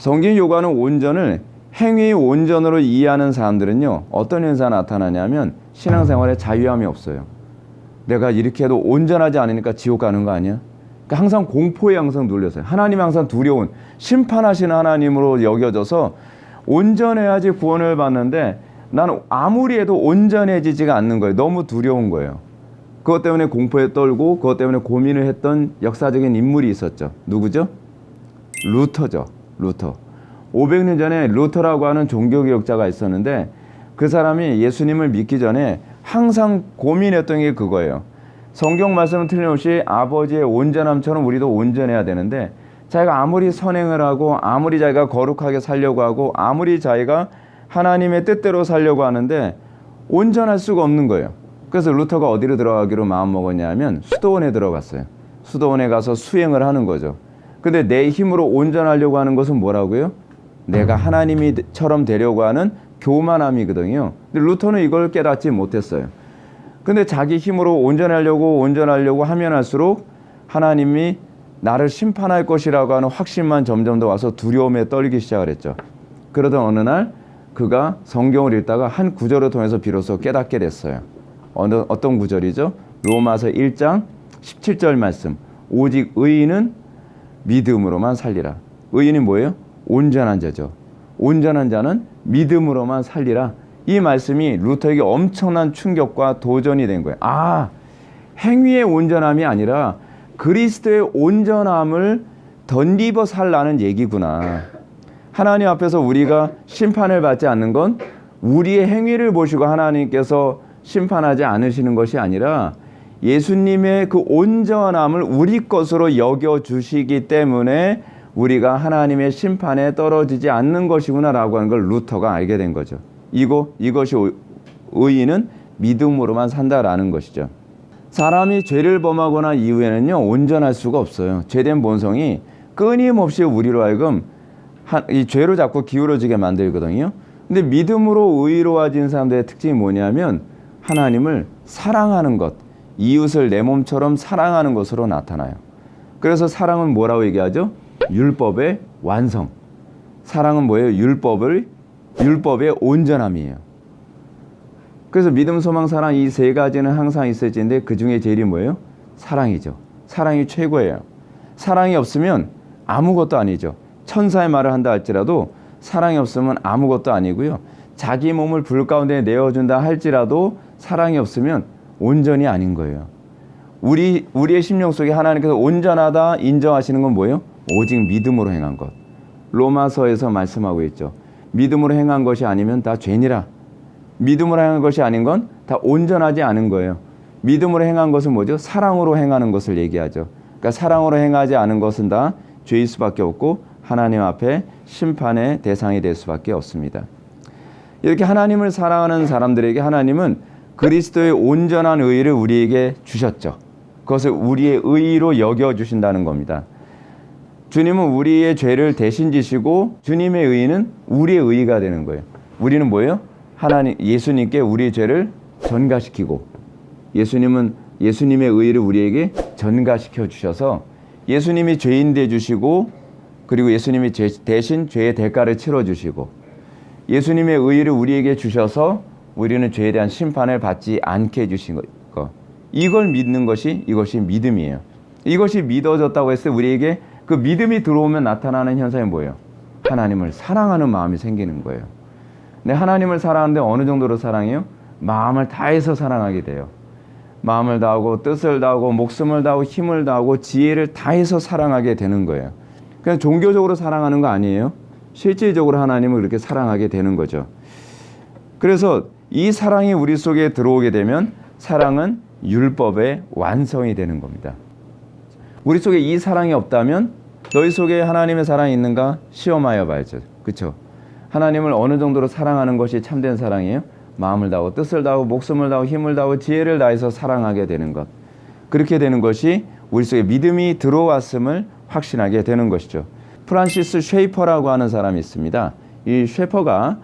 성경이 요구하는 온전을 행위 온전으로 이해하는 사람들은요, 어떤 현상이 나타나냐면 신앙생활에 자유함이 없어요. 내가 이렇게 해도 온전하지 않으니까 지옥 가는 거 아니야? 그러니까 항상 공포에 항상 눌려서요. 하나님이 항상 두려운 심판하시는 하나님으로 여겨져서 온전해야지 구원을 받는데 나는 아무리 해도 온전해지지가 않는 거예요. 너무 두려운 거예요. 그것 때문에 공포에 떨고 그것 때문에 고민을 했던 역사적인 인물이 있었죠. 누구죠? 루터죠. 루터. 500년 전에 루터라고 하는 종교개혁자가 있었는데 그 사람이 예수님을 믿기 전에 항상 고민했던 게 그거예요. 성경 말씀은 틀림없이 아버지의 온전함처럼 우리도 온전해야 되는데 자기가 아무리 선행을 하고 아무리 자기가 거룩하게 살려고 하고 아무리 자기가 하나님의 뜻대로 살려고 하는데 온전할 수가 없는 거예요. 그래서 루터가 어디로 들어가기로 마음먹었냐 하면 수도원에 들어갔어요. 수도원에 가서 수행을 하는 거죠. 근데 내 힘으로 온전하려고 하는 것은 뭐라고요? 내가 하나님이처럼 되려고 하는 교만함이거든요. 근데 루터는 이걸 깨닫지 못했어요. 근데 자기 힘으로 온전하려고 하면 할수록 하나님이 나를 심판할 것이라고 하는 확신만 점점 더 와서 두려움에 떨기 시작을 했죠. 그러던 어느 날 그가 성경을 읽다가 한 구절을 통해서 비로소 깨닫게 됐어요. 어떤 구절이죠? 로마서 1장 17절 말씀. 오직 의인은 믿음으로만 살리라. 의인이 뭐예요? 온전한 자죠. 온전한 자는 믿음으로만 살리라. 이 말씀이 루터에게 엄청난 충격과 도전이 된 거예요. 아, 행위의 온전함이 아니라 그리스도의 온전함을 덧입어 살라는 얘기구나. 하나님 앞에서 우리가 심판을 받지 않는 건 우리의 행위를 보시고 하나님께서 심판하지 않으시는 것이 아니라 예수님의 그 온전함을 우리 것으로 여겨주시기 때문에 우리가 하나님의 심판에 떨어지지 않는 것이구나라고 하는 걸 루터가 알게 된 거죠. 이것이 의인은 믿음으로만 산다라는 것이죠. 사람이 죄를 범하거나 이후에는요, 온전할 수가 없어요. 죄된 본성이 끊임없이 우리로 하여금 이 죄로 자꾸 기울어지게 만들거든요. 근데 믿음으로 의로워진 사람들의 특징이 뭐냐면 하나님을 사랑하는 것, 이웃을 내 몸처럼 사랑하는 것으로 나타나요. 그래서 사랑은 뭐라고 얘기하죠? 율법의 완성. 사랑은 뭐예요? 율법의 온전함이에요. 그래서 믿음, 소망, 사랑 이 세 가지는 항상 있어지는데 그 중에 제일이 뭐예요? 사랑이죠. 사랑이 최고예요. 사랑이 없으면 아무것도 아니죠. 천사의 말을 한다 할지라도 사랑이 없으면 아무것도 아니고요. 자기 몸을 불 가운데 내어준다 할지라도 사랑이 없으면 온전이 아닌 거예요. 우리의 심령 속에 하나님께서 온전하다 인정하시는 건 뭐예요? 오직 믿음으로 행한 것. 로마서에서 말씀하고 있죠. 믿음으로 행한 것이 아니면 다 죄니라. 믿음으로 행한 것이 아닌 건 다 온전하지 않은 거예요. 믿음으로 행한 것은 뭐죠? 사랑으로 행하는 것을 얘기하죠. 그러니까 사랑으로 행하지 않은 것은 다 죄일 수밖에 없고 하나님 앞에 심판의 대상이 될 수밖에 없습니다. 이렇게 하나님을 사랑하는 사람들에게 하나님은 그리스도의 온전한 의를 우리에게 주셨죠. 그것을 우리의 의로 여겨주신다는 겁니다. 주님은 우리의 죄를 대신 지시고 주님의 의는 우리의 의가 되는 거예요. 우리는 뭐예요? 예수님께 우리의 죄를 전가시키고 예수님은 예수님의 의를 우리에게 전가시켜 주셔서 예수님이 죄인 돼 주시고 그리고 예수님이 대신 죄의 대가를 치러 주시고 예수님의 의를 우리에게 주셔서 우리는 죄에 대한 심판을 받지 않게 해주신 것. 이걸 믿는 것이 이것이 믿음이에요. 이것이 믿어졌다고 했을 때 우리에게 그 믿음이 들어오면 나타나는 현상이 뭐예요? 하나님을 사랑하는 마음이 생기는 거예요. 근데 하나님을 사랑하는데 어느 정도로 사랑해요? 마음을 다해서 사랑하게 돼요. 마음을 다하고 뜻을 다하고 목숨을 다하고 힘을 다하고 지혜를 다해서 사랑하게 되는 거예요. 그냥 종교적으로 사랑하는 거 아니에요. 실질적으로 하나님을 그렇게 사랑하게 되는 거죠. 그래서 이 사랑이 우리 속에 들어오게 되면 사랑은 율법의 완성이 되는 겁니다. 우리 속에 이 사랑이 없다면 너희 속에 하나님의 사랑이 있는가 시험하여 봐야죠. 그렇죠? 하나님을 어느 정도로 사랑하는 것이 참된 사랑이에요? 마음을 다하고 뜻을 다하고 목숨을 다하고 힘을 다하고 지혜를 다해서 사랑하게 되는 것. 그렇게 되는 것이 우리 속에 믿음이 들어왔음을 확신하게 되는 것이죠. 프란시스 쉐이퍼라고 하는 사람이 있습니다. 이 쉐퍼가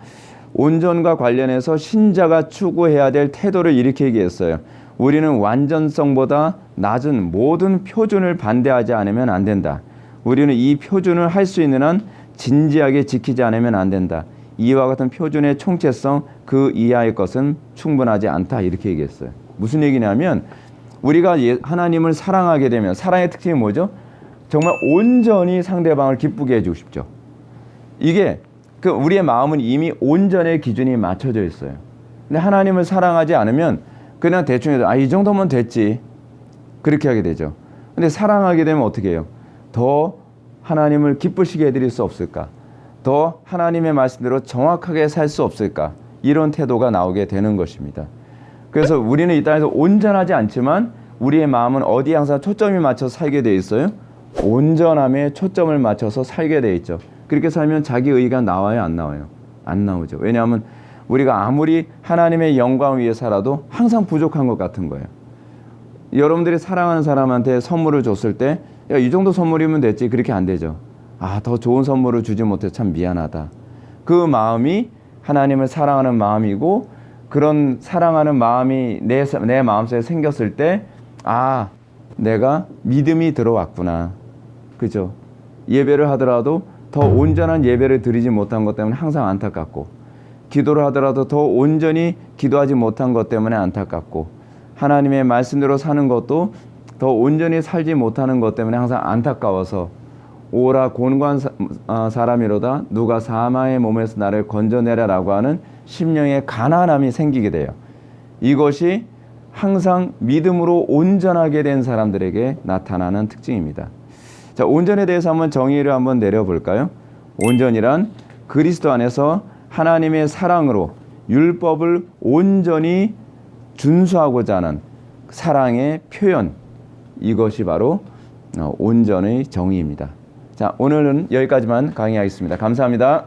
온전과 관련해서 신자가 추구해야 될 태도를 이렇게 얘기했어요. 우리는 완전성보다 낮은 모든 표준을 반대하지 않으면 안 된다. 우리는 이 표준을 할 수 있는 한 진지하게 지키지 않으면 안 된다. 이와 같은 표준의 총체성 그 이하의 것은 충분하지 않다. 이렇게 얘기했어요. 무슨 얘기냐면 우리가 하나님을 사랑하게 되면 사랑의 특징이 뭐죠? 정말 온전히 상대방을 기쁘게 해주고 싶죠. 이게 우리의 마음은 이미 온전의 기준이 맞춰져 있어요. 근데 하나님을 사랑하지 않으면 그냥 대충 해도 이 정도면 됐지. 그렇게 하게 되죠. 근데 사랑하게 되면 어떻게 해요? 더 하나님을 기쁘시게 해드릴 수 없을까? 더 하나님의 말씀대로 정확하게 살 수 없을까? 이런 태도가 나오게 되는 것입니다. 그래서 우리는 이 땅에서 온전하지 않지만 우리의 마음은 어디에 항상 초점이 맞춰서 살게 돼 있어요? 온전함에 초점을 맞춰서 살게 돼 있죠. 그렇게 살면 자기 의가 나와요, 안 나와요? 안 나오죠. 왜냐하면 우리가 아무리 하나님의 영광 위에 살아도 항상 부족한 것 같은 거예요. 여러분들이 사랑하는 사람한테 선물을 줬을 때 이 정도 선물이면 됐지. 그렇게 안 되죠. 더 좋은 선물을 주지 못해 참 미안하다. 그 마음이 하나님을 사랑하는 마음이고 그런 사랑하는 마음이 내 마음속에 생겼을 때 내가 믿음이 들어왔구나. 그죠? 예배를 하더라도 더 온전한 예배를 드리지 못한 것 때문에 항상 안타깝고 기도를 하더라도 더 온전히 기도하지 못한 것 때문에 안타깝고 하나님의 말씀대로 사는 것도 더 온전히 살지 못하는 것 때문에 항상 안타까워서 오라 곤고한 사람이로다 누가 사마의 몸에서 나를 건져내라라고 하는 심령의 가난함이 생기게 돼요. 이것이 항상 믿음으로 온전하게 된 사람들에게 나타나는 특징입니다. 자, 온전에 대해서 정의를 한번 내려볼까요? 온전이란 그리스도 안에서 하나님의 사랑으로 율법을 온전히 준수하고자 하는 사랑의 표현, 이것이 바로 온전의 정의입니다. 자, 오늘은 여기까지만 강의하겠습니다. 감사합니다.